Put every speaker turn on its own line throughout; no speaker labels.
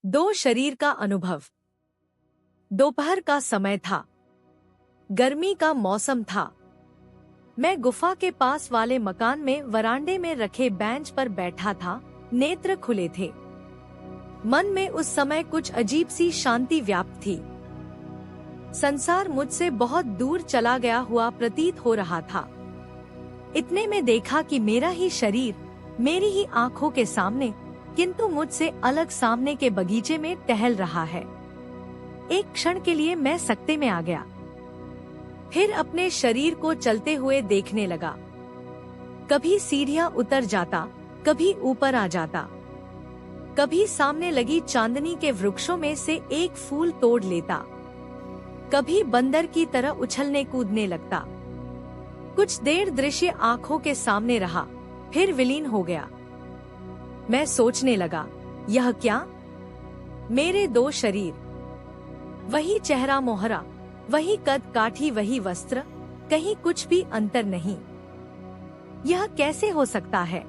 दो शरीर का अनुभव। दोपहर का समय था। गर्मी का मौसम था। मैं गुफा के पास वाले मकान में वरांडे में रखे बेंच पर बैठा था। नेत्र खुले थे। मन में उस समय कुछ अजीब सी शांति व्याप्त थी। संसार मुझसे बहुत दूर चला गया हुआ प्रतीत हो रहा था। इतने में देखा कि मेरा ही शरीर मेरी ही आंखों के सामने, किंतु मुझसे अलग सामने के बगीचे में टहल रहा है। एक क्षण के लिए मैं सकते में आ गया। फिर अपने शरीर को चलते हुए देखने लगा। कभी सीढ़ियां उतर जाता, कभी ऊपर आ जाता, कभी सामने लगी चांदनी के वृक्षों में से एक फूल तोड़ लेता, कभी बंदर की तरह उछलने कूदने लगता। कुछ देर दृश्य आंखों के सामने रहा, फिर विलीन हो गया। मैं सोचने लगा, यह क्या? मेरे दो शरीर, वही चेहरा मोहरा, वही कद काठी, वही वस्त्र, कहीं कुछ भी अंतर नहीं। यह कैसे हो सकता है?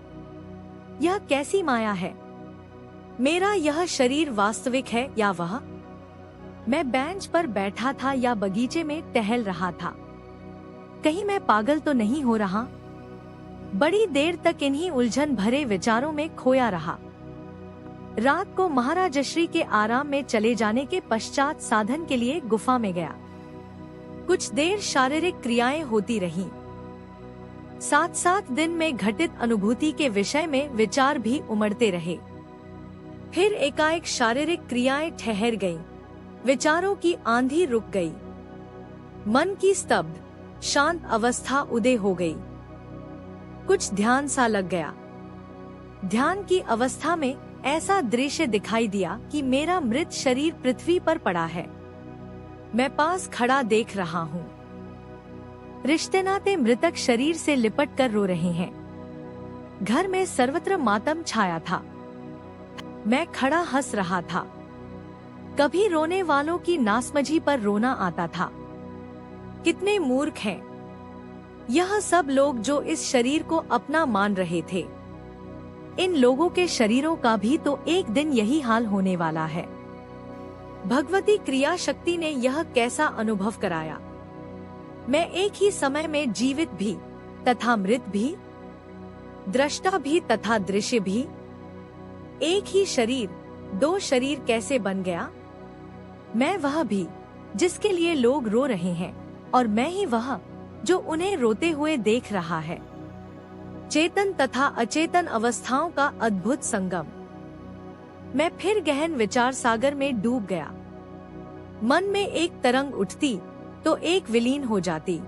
यह कैसी माया है? मेरा यह शरीर वास्तविक है या वह? मैं बेंच पर बैठा था या बगीचे में टहल रहा था? कहीं मैं पागल तो नहीं हो रहा? बड़ी देर तक इन्हीं उलझन भरे विचारों में खोया रहा। रात को महाराजश्री के आराम में चले जाने के पश्चात साधन के लिए गुफा में गया। कुछ देर शारीरिक क्रियाएं होती रहीं। साथ साथ दिन में घटित अनुभूति के विषय में विचार भी उमड़ते रहे। फिर एकाएक शारीरिक क्रियाएं ठहर गईं, विचारों की आंधी रुक गई, मन की स्तब्ध शांत अवस्था उदय हो गई। कुछ ध्यान सा लग गया। ध्यान की अवस्था में ऐसा दृश्य दिखाई दिया कि मेरा मृत शरीर पृथ्वी पर पड़ा है। मैं पास खड़ा देख रहा हूँ। रिश्ते नाते मृतक शरीर से लिपट कर रो रहे हैं। घर में सर्वत्र मातम छाया था। मैं खड़ा हंस रहा था। कभी रोने वालों की नासमझी पर रोना आता था। कितने मूर्ख हैं यह सब लोग जो इस शरीर को अपना मान रहे थे। इन लोगों के शरीरों का भी तो एक दिन यही हाल होने वाला है। भगवती क्रिया शक्ति ने यह कैसा अनुभव कराया। मैं एक ही समय में जीवित भी तथा मृत भी, दृष्टा भी तथा दृश्य भी। एक ही शरीर दो शरीर कैसे बन गया? मैं वह भी जिसके लिए लोग रो रहे हैं, और मैं ही वह जो उन्हें रोते हुए देख रहा है। चेतन तथा अचेतन अवस्थाओं का अद्भुत संगम। मैं फिर गहन विचार सागर में डूब गया। मन में एक तरंग उठती तो एक विलीन हो जाती।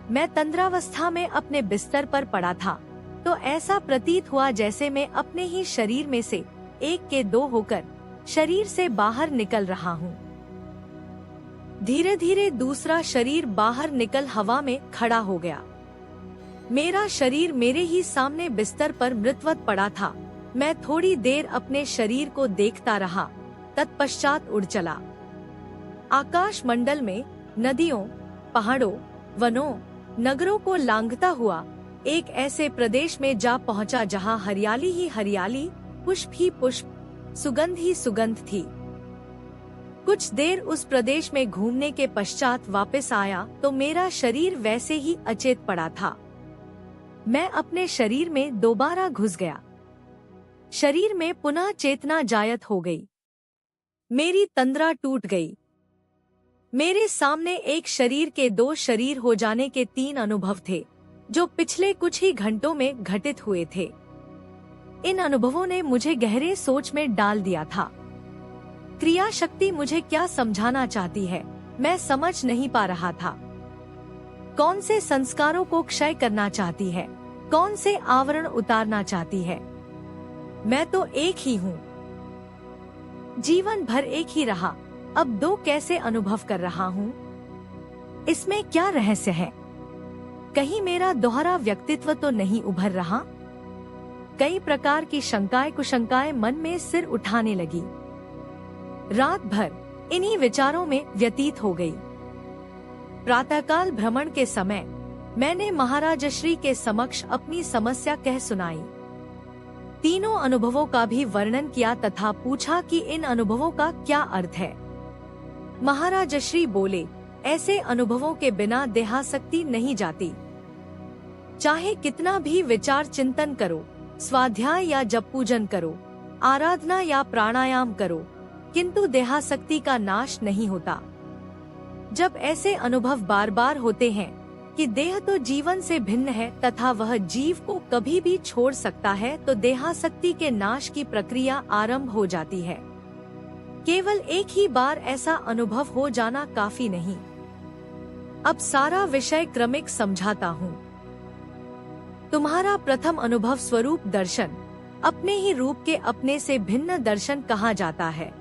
मैं तंद्रावस्था में अपने बिस्तर पर पड़ा था तो ऐसा प्रतीत हुआ जैसे मैं अपने ही शरीर में से एक के दो होकर शरीर से बाहर निकल रहा हूँ। धीरे धीरे दूसरा शरीर बाहर निकल हवा में खड़ा हो गया। मेरा शरीर मेरे ही सामने बिस्तर पर मृतवत पड़ा था। मैं थोड़ी देर अपने शरीर को देखता रहा, तत्पश्चात उड़ चला। आकाश मंडल में नदियों, पहाड़ों, वनों, नगरों को लांघता हुआ एक ऐसे प्रदेश में जा पहुंचा जहां हरियाली ही हरियाली, पुष्प ही पुष्प, सुगंध ही सुगंध थी। कुछ देर उस प्रदेश में घूमने के पश्चात वापस आया तो मेरा शरीर वैसे ही अचेत पड़ा था। मैं अपने शरीर में दोबारा घुस गया। शरीर में पुनः चेतना जायत हो गई। मेरी तंद्रा टूट गई। मेरे सामने एक शरीर के दो शरीर हो जाने के तीन अनुभव थे जो पिछले कुछ ही घंटों में घटित हुए थे। इन अनुभवों ने मुझे गहरे सोच में डाल दिया था। क्रिया शक्ति मुझे क्या समझाना चाहती है, मैं समझ नहीं पा रहा था। कौन से संस्कारों को क्षय करना चाहती है, कौन से आवरण उतारना चाहती है। मैं तो एक ही हूँ। जीवन भर एक ही रहा, अब दो कैसे अनुभव कर रहा हूँ? इसमें क्या रहस्य है? कहीं मेरा दोहरा व्यक्तित्व तो नहीं उभर रहा? कई प्रकार की शंकाएं कुशंकाएं मन में सिर उठाने लगी। रात भर इन्हीं विचारों में व्यतीत हो गई। प्रातःकाल भ्रमण के समय मैंने महाराजश्री के समक्ष अपनी समस्या कह सुनाई। तीनों अनुभवों का भी वर्णन किया तथा पूछा कि इन अनुभवों का क्या अर्थ है। महाराज श्री बोले, ऐसे अनुभवों के बिना देहासक्ति नहीं जाती। चाहे कितना भी विचार चिंतन करो, स्वाध्याय या जप पूजन करो, आराधना या प्राणायाम करो, किंतु देहासक्ति का नाश नहीं होता। जब ऐसे अनुभव बार बार होते हैं कि देह तो जीवन से भिन्न है तथा वह जीव को कभी भी छोड़ सकता है, तो देहासक्ति के नाश की प्रक्रिया आरंभ हो जाती है। केवल एक ही बार ऐसा अनुभव हो जाना काफी नहीं। अब सारा विषय क्रमिक समझाता हूँ। तुम्हारा प्रथम अनुभव स्वरूप दर्शन, अपने ही रूप के अपने से भिन्न दर्शन कहा जाता है,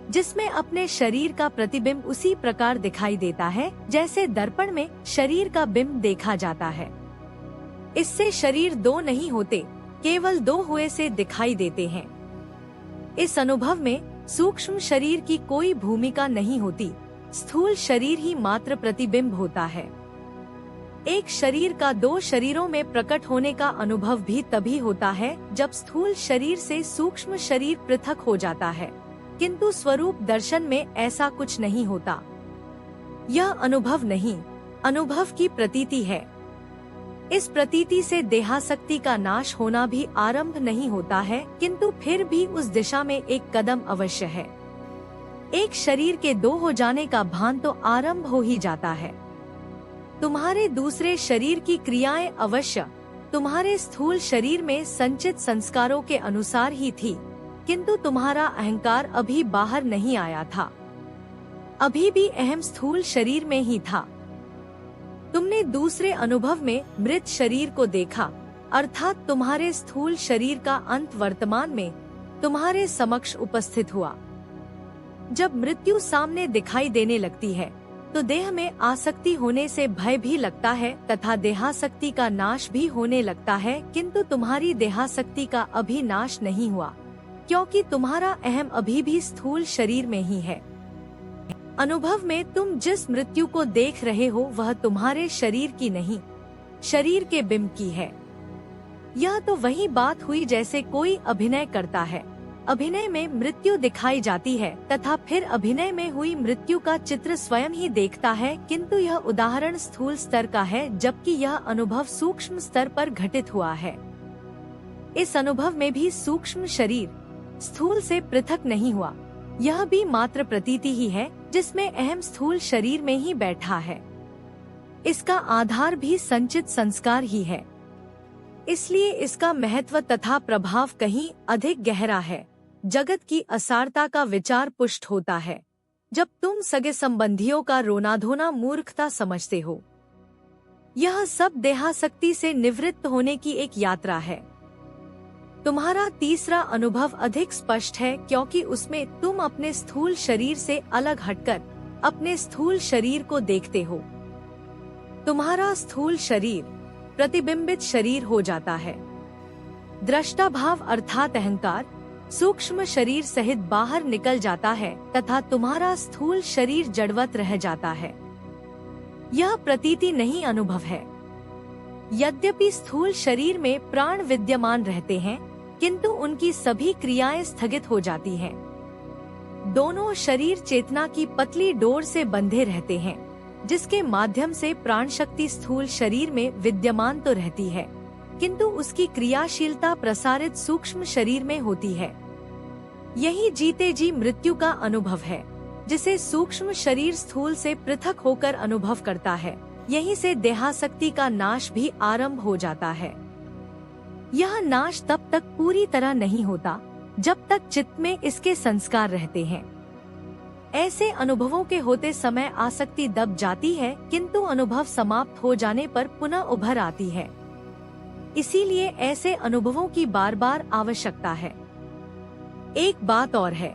जिसमें अपने शरीर का प्रतिबिंब उसी प्रकार दिखाई देता है जैसे दर्पण में शरीर का बिंब देखा जाता है। इससे शरीर दो नहीं होते, केवल दो हुए से दिखाई देते हैं। इस अनुभव में सूक्ष्म शरीर की कोई भूमिका नहीं होती, स्थूल शरीर ही मात्र प्रतिबिंब होता है। एक शरीर का दो शरीरों में प्रकट होने का अनुभव भी तभी होता है जब स्थूल शरीर से सूक्ष्म शरीर पृथक हो जाता है, किंतु स्वरूप दर्शन में ऐसा कुछ नहीं होता। यह अनुभव नहीं, अनुभव की प्रतीति है। इस प्रतीति से देहासक्ति का नाश होना भी आरंभ नहीं होता है, किंतु फिर भी उस दिशा में एक कदम अवश्य है। एक शरीर के दो हो जाने का भान तो आरंभ हो ही जाता है। तुम्हारे दूसरे शरीर की क्रियाएं अवश्य तुम्हारे स्थूल शरीर में संचित संस्कारों के अनुसार ही थी, किंतु तुम्हारा अहंकार अभी बाहर नहीं आया था। अभी भी अहम स्थूल शरीर में ही था। तुमने दूसरे अनुभव में मृत शरीर को देखा, अर्थात तुम्हारे स्थूल शरीर का अंत वर्तमान में तुम्हारे समक्ष उपस्थित हुआ। जब मृत्यु सामने दिखाई देने लगती है तो देह में आसक्ति होने से भय भी लगता है तथा देहासक्ति का नाश भी होने लगता है, किंतु तुम्हारी देहासक्ति का अभी नाश नहीं हुआ, क्योंकि तुम्हारा अहम अभी भी स्थूल शरीर में ही है। अनुभव में तुम जिस मृत्यु को देख रहे हो वह तुम्हारे शरीर की नहीं, शरीर के बिंब की है। यह तो वही बात हुई जैसे कोई अभिनय करता है। अभिनय में मृत्यु दिखाई जाती है तथा फिर अभिनय में हुई मृत्यु का चित्र स्वयं ही देखता है, किंतु यह उदाहरण स्थूल स्तर का है, जबकि यह अनुभव सूक्ष्म स्तर पर घटित हुआ है। इस अनुभव में भी सूक्ष्म शरीर स्थूल से पृथक नहीं हुआ। यह भी मात्र प्रतीति ही है, जिसमें अहम स्थूल शरीर में ही बैठा है। इसका आधार भी संचित संस्कार ही है, इसलिए इसका महत्व तथा प्रभाव कहीं अधिक गहरा है। जगत की असारता का विचार पुष्ट होता है जब तुम सगे संबंधियों का रोना धोना मूर्खता समझते हो। यह सब देहासक्ति से निवृत्त होने की एक यात्रा है। तुम्हारा तीसरा अनुभव अधिक स्पष्ट है, क्योंकि उसमें तुम अपने स्थूल शरीर से अलग हटकर अपने स्थूल शरीर को देखते हो। तुम्हारा स्थूल शरीर प्रतिबिंबित शरीर हो जाता है। दृष्टा भाव अर्थात अहंकार सूक्ष्म शरीर सहित बाहर निकल जाता है तथा तुम्हारा स्थूल शरीर जड़वत रह जाता है। यह प्रतीति नहीं, अनुभव है। यद्यपि स्थूल शरीर में प्राण विद्यमान रहते हैं, किंतु उनकी सभी क्रियाएं स्थगित हो जाती हैं। दोनों शरीर चेतना की पतली डोर से बंधे रहते हैं, जिसके माध्यम से प्राण शक्ति स्थूल शरीर में विद्यमान तो रहती है, किंतु उसकी क्रियाशीलता प्रसारित सूक्ष्म शरीर में होती है। यही जीते जी मृत्यु का अनुभव है, जिसे सूक्ष्म शरीर स्थूल से पृथक होकर अनुभव करता है। यहीं से देहासक्ति का नाश भी आरंभ हो जाता है। यह नाश तब तक पूरी तरह नहीं होता जब तक चित्त में इसके संस्कार रहते हैं। ऐसे अनुभवों के होते समय आसक्ति दब जाती है, किंतु अनुभव समाप्त हो जाने पर पुनः उभर आती है। इसीलिए ऐसे अनुभवों की बार बार आवश्यकता है। एक बात और है,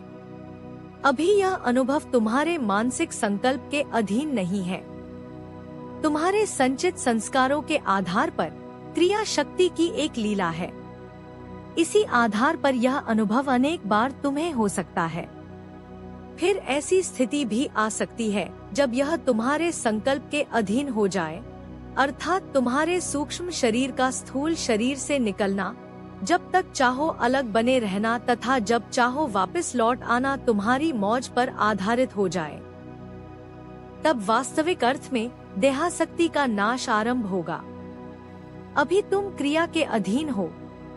अभी यह अनुभव तुम्हारे मानसिक संकल्प के अधीन नहीं है। तुम्हारे संचित संस्कारों के आधार पर क्रिया शक्ति की एक लीला है। इसी आधार पर यह अनुभव अनेक बार तुम्हें हो सकता है। फिर ऐसी स्थिति भी आ सकती है जब यह तुम्हारे संकल्प के अधीन हो जाए, अर्थात तुम्हारे सूक्ष्म शरीर का स्थूल शरीर से निकलना, जब तक चाहो अलग बने रहना तथा जब चाहो वापस लौट आना तुम्हारी मौज पर आधारित हो जाए, तब वास्तविक अर्थ में देहासक्ति का नाश आरंभ होगा। अभी तुम क्रिया के अधीन हो,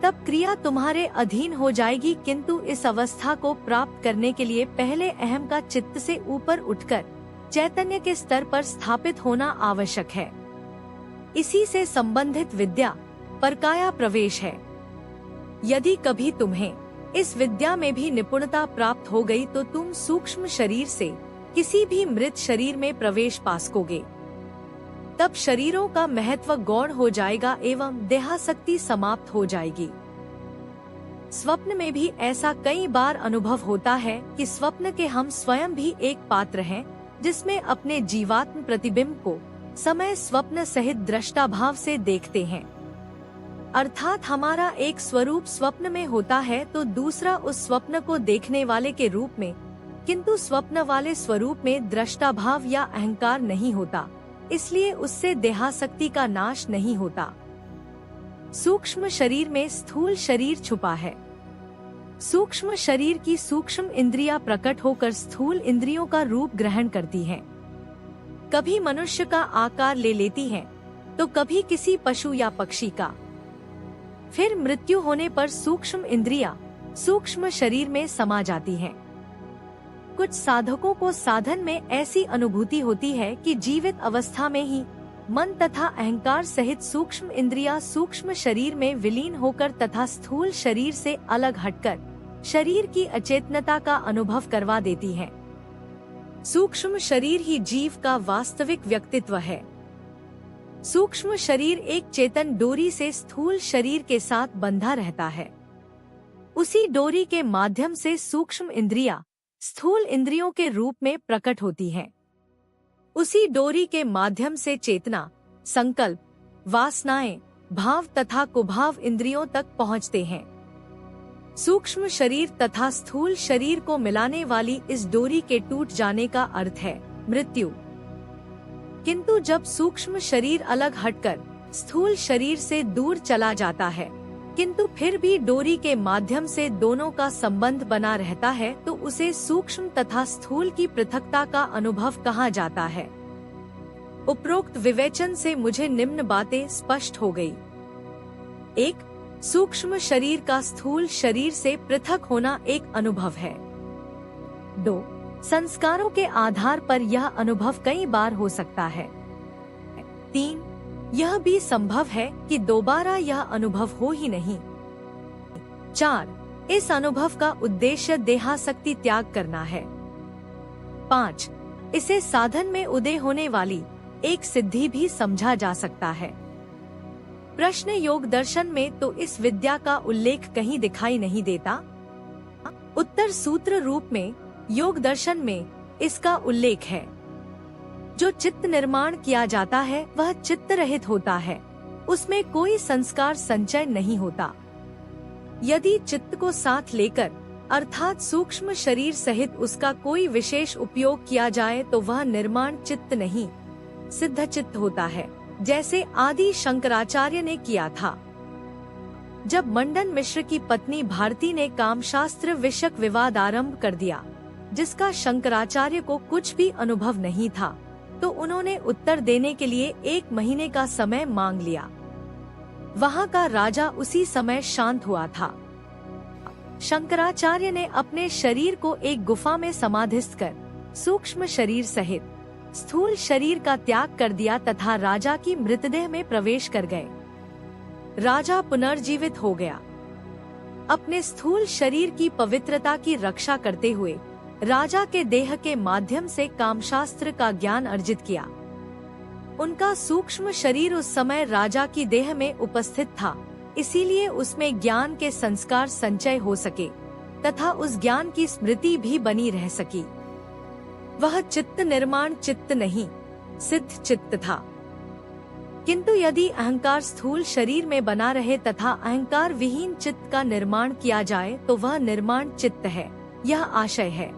तब क्रिया तुम्हारे अधीन हो जाएगी, किंतु इस अवस्था को प्राप्त करने के लिए पहले अहम का चित्त से ऊपर उठकर चैतन्य के स्तर पर स्थापित होना आवश्यक है। इसी से संबंधित विद्या परकाया प्रवेश है। यदि कभी तुम्हें इस विद्या में भी निपुणता प्राप्त हो गई तो तुम सूक्ष्म शरीर से किसी भी मृत शरीर में प्रवेश पा सकोगे। तब शरीरों का महत्व गौण हो जाएगा एवं देहासक्ति समाप्त हो जाएगी। स्वप्न में भी ऐसा कई बार अनुभव होता है कि स्वप्न के हम स्वयं भी एक पात्र हैं, जिसमें अपने जीवात्म प्रतिबिंब को समय स्वप्न सहित दृष्टाभाव से देखते हैं। अर्थात हमारा एक स्वरूप स्वप्न में होता है तो दूसरा उस स्वप्न को देखने वाले के रूप में, किंतु स्वप्न वाले स्वरूप में दृष्टाभाव या अहंकार नहीं होता, इसलिए उससे देहासक्ति का नाश नहीं होता। सूक्ष्म शरीर में स्थूल शरीर छुपा है। सूक्ष्म शरीर की सूक्ष्म इंद्रियां प्रकट होकर स्थूल इंद्रियों का रूप ग्रहण करती हैं। कभी मनुष्य का आकार ले लेती हैं, तो कभी किसी पशु या पक्षी का। फिर मृत्यु होने पर सूक्ष्म इंद्रियां सूक्ष्म शरीर में समा जाती हैं। कुछ साधकों को साधन में ऐसी अनुभूति होती है कि जीवित अवस्था में ही मन तथा अहंकार सहित सूक्ष्म इंद्रियां सूक्ष्म शरीर में विलीन होकर तथा स्थूल शरीर से अलग हटकर शरीर की अचेतनता का अनुभव करवा देती हैं। सूक्ष्म शरीर ही जीव का वास्तविक व्यक्तित्व है। सूक्ष्म शरीर एक चेतन डोरी से स्थूल शरीर के साथ बंधा रहता है। उसी डोरी के माध्यम से सूक्ष्म इंद्रियां स्थूल इंद्रियों के रूप में प्रकट होती हैं। उसी डोरी के माध्यम से चेतना, संकल्प, वासनाएं, भाव तथा कुभाव इंद्रियों तक पहुंचते हैं। सूक्ष्म शरीर तथा स्थूल शरीर को मिलाने वाली इस डोरी के टूट जाने का अर्थ है मृत्यु। किंतु जब सूक्ष्म शरीर अलग हटकर स्थूल शरीर से दूर चला जाता है, किंतु फिर भी डोरी के माध्यम से दोनों का संबंध बना रहता है, तो उसे सूक्ष्म तथा स्थूल की पृथकता का अनुभव कहा जाता है। उपरोक्त विवेचन से मुझे निम्न बातें स्पष्ट हो गई। 1. सूक्ष्म शरीर का स्थूल शरीर से पृथक होना एक अनुभव है। 2. संस्कारों के आधार पर यह अनुभव कई बार हो सकता है। 3. यह भी संभव है कि दोबारा यह अनुभव हो ही नहीं। 4. इस अनुभव का उद्देश्य देहासक्ति त्याग करना है। 5. इसे साधन में उदय होने वाली एक सिद्धि भी समझा जा सकता है। प्रश्न योग दर्शन में तो इस विद्या का उल्लेख कहीं दिखाई नहीं देता। उत्तर सूत्र रूप में योग दर्शन में इसका उल्लेख है। जो चित्त निर्माण किया जाता है वह चित्त रहित होता है, उसमें कोई संस्कार संचय नहीं होता। यदि चित्त को साथ लेकर अर्थात सूक्ष्म शरीर सहित उसका कोई विशेष उपयोग किया जाए तो वह निर्माण चित्त नहीं, सिद्ध चित्त होता है, जैसे आदि शंकराचार्य ने किया था। जब मंडन मिश्र की पत्नी भारती ने कामशास्त्र विषयक विवाद आरंभ कर दिया, जिसका शंकराचार्य को कुछ भी अनुभव नहीं था, तो उन्होंने उत्तर देने के लिए 1 महीने का समय मांग लिया। वहाँ का राजा उसी समय शांत हुआ था। शंकराचार्य ने अपने शरीर को एक गुफा में समाधिस्थ कर सूक्ष्म शरीर सहित स्थूल शरीर का त्याग कर दिया तथा राजा की मृतदेह में प्रवेश कर गए। राजा पुनर्जीवित हो गया। अपने स्थूल शरीर की पवित्रता की रक्षा करते हुए राजा के देह के माध्यम से कामशास्त्र का ज्ञान अर्जित किया। उनका सूक्ष्म शरीर उस समय राजा की देह में उपस्थित था, इसीलिए उसमें ज्ञान के संस्कार संचय हो सके तथा उस ज्ञान की स्मृति भी बनी रह सकी। वह चित्त निर्माण चित्त नहीं, सिद्ध चित्त था। किंतु यदि अहंकार स्थूल शरीर में बना रहे तथा अहंकार विहीन चित्त का निर्माण किया जाए तो वह निर्माण चित्त है, यह आशय है।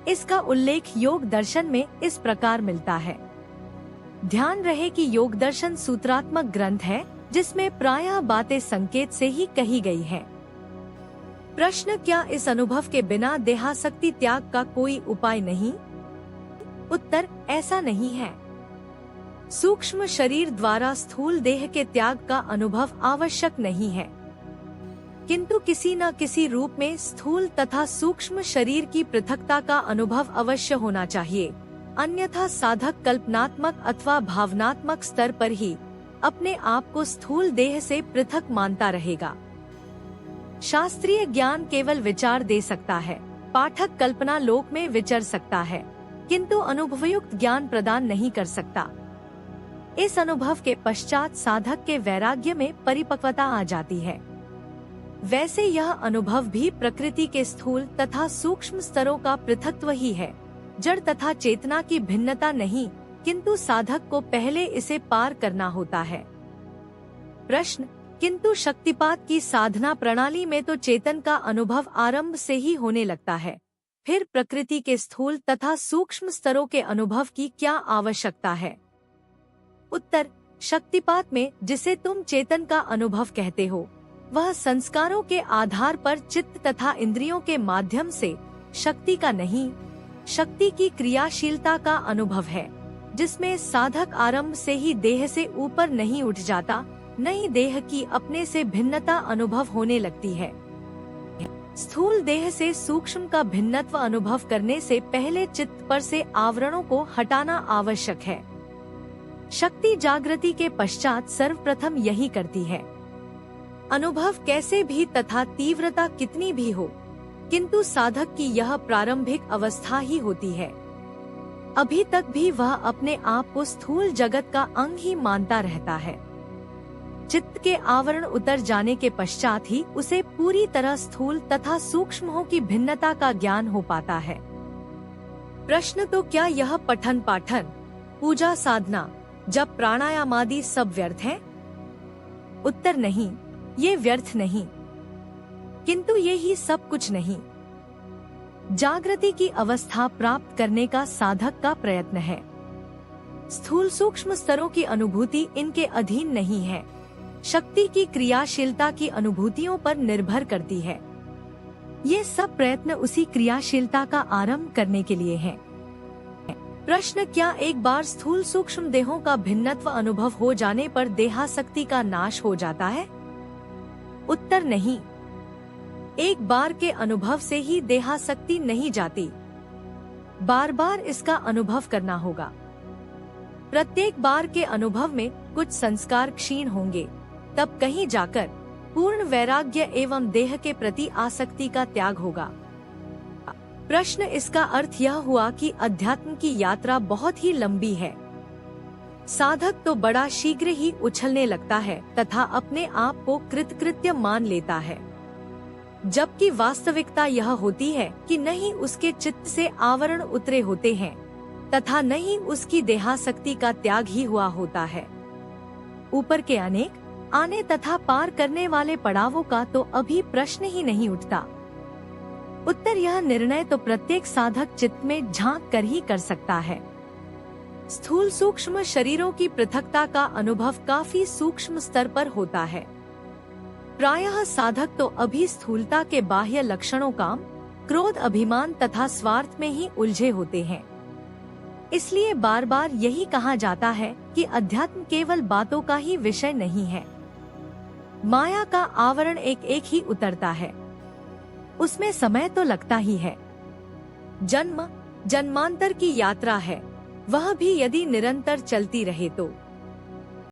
इसका उल्लेख योग दर्शन में इस प्रकार मिलता है। ध्यान रहे कि योग दर्शन सूत्रात्मक ग्रंथ है जिसमें प्रायः बातें संकेत से ही कही गई हैं। प्रश्न, क्या इस अनुभव के बिना देहासक्ति त्याग का कोई उपाय नहीं? उत्तर, ऐसा नहीं है। सूक्ष्म शरीर द्वारा स्थूल देह के त्याग का अनुभव आवश्यक नहीं है, किंतु किसी न किसी रूप में स्थूल तथा सूक्ष्म शरीर की पृथकता का अनुभव अवश्य होना चाहिए, अन्यथा साधक कल्पनात्मक अथवा भावनात्मक स्तर पर ही अपने आप को स्थूल देह से पृथक मानता रहेगा। शास्त्रीय ज्ञान केवल विचार दे सकता है, पाठक कल्पना लोक में विचर सकता है, किंतु अनुभवयुक्त ज्ञान प्रदान नहीं कर सकता। इस अनुभव के पश्चात साधक के वैराग्य में परिपक्वता आ जाती है। वैसे यह अनुभव भी प्रकृति के स्थूल तथा सूक्ष्म स्तरों का पृथकत्व ही है, जड़ तथा चेतना की भिन्नता नहीं, किंतु साधक को पहले इसे पार करना होता है। प्रश्न, किंतु शक्तिपात की साधना प्रणाली में तो चेतन का अनुभव आरंभ से ही होने लगता है, फिर प्रकृति के स्थूल तथा सूक्ष्म स्तरों के अनुभव की क्या आवश्यकता है? उत्तर, शक्तिपात में जिसे तुम चेतन का अनुभव कहते हो, वह संस्कारों के आधार पर चित्त तथा इंद्रियों के माध्यम से शक्ति का नहीं, शक्ति की क्रियाशीलता का अनुभव है, जिसमें साधक आरंभ से ही देह से ऊपर नहीं उठ जाता, नई देह की अपने से भिन्नता अनुभव होने लगती है। स्थूल देह से सूक्ष्म का भिन्नत्व अनुभव करने से पहले चित्त पर से आवरणों को हटाना आवश्यक है। शक्ति जागृति के पश्चात सर्वप्रथम यही करती है। अनुभव कैसे भी तथा तीव्रता कितनी भी हो, किंतु साधक की यह प्रारंभिक अवस्था ही होती है। अभी तक भी वह अपने आप को स्थूल जगत का अंग ही मानता रहता है। चित्त के आवरण उतर जाने के पश्चात ही उसे पूरी तरह स्थूल तथा सूक्ष्मों की भिन्नता का ज्ञान हो पाता है। प्रश्न, तो क्या यह पठन पाठन, पूजा साधना, जप प्राणायाम आदि सब व्यर्थ है? उत्तर, नहीं, ये व्यर्थ नहीं, किंतु ये ही सब कुछ नहीं। जागृति की अवस्था प्राप्त करने का साधक का प्रयत्न है। स्थूल सूक्ष्म स्तरों की अनुभूति इनके अधीन नहीं है, शक्ति की क्रियाशीलता की अनुभूतियों पर निर्भर करती है। ये सब प्रयत्न उसी क्रियाशीलता का आरंभ करने के लिए है। प्रश्न, क्या एक बार स्थूल सूक्ष्म देहों का भिन्नत्व अनुभव हो जाने पर देहासक्ति का नाश हो जाता है? उत्तर, नहीं, एक बार के अनुभव से ही देहासक्ति नहीं जाती, बार बार इसका अनुभव करना होगा। प्रत्येक बार के अनुभव में कुछ संस्कार क्षीण होंगे, तब कहीं जाकर पूर्ण वैराग्य एवं देह के प्रति आसक्ति का त्याग होगा। प्रश्न, इसका अर्थ यह हुआ कि अध्यात्म की यात्रा बहुत ही लंबी है। साधक तो बड़ा शीघ्र ही उछलने लगता है तथा अपने आप को कृतकृत्य मान लेता है, जबकि वास्तविकता यह होती है कि नहीं उसके चित्त से आवरण उतरे होते हैं तथा नहीं उसकी देहासक्ति का त्याग ही हुआ होता है। ऊपर के अनेक आने तथा पार करने वाले पड़ावों का तो अभी प्रश्न ही नहीं उठता। उत्तर, यह निर्णय तो प्रत्येक साधक चित्त में झांक कर ही कर सकता है। स्थूल सूक्ष्म शरीरों की पृथकता का अनुभव काफी सूक्ष्म स्तर पर होता है। प्रायः साधक तो अभी स्थूलता के बाह्य लक्षणों काम, क्रोध, अभिमान तथा स्वार्थ में ही उलझे होते हैं। इसलिए बार बार यही कहा जाता है कि अध्यात्म केवल बातों का ही विषय नहीं है। माया का आवरण एक एक ही उतरता है, उसमें समय तो लगता ही है। जन्म जन्मांतर की यात्रा है, वह भी यदि निरंतर चलती रहे तो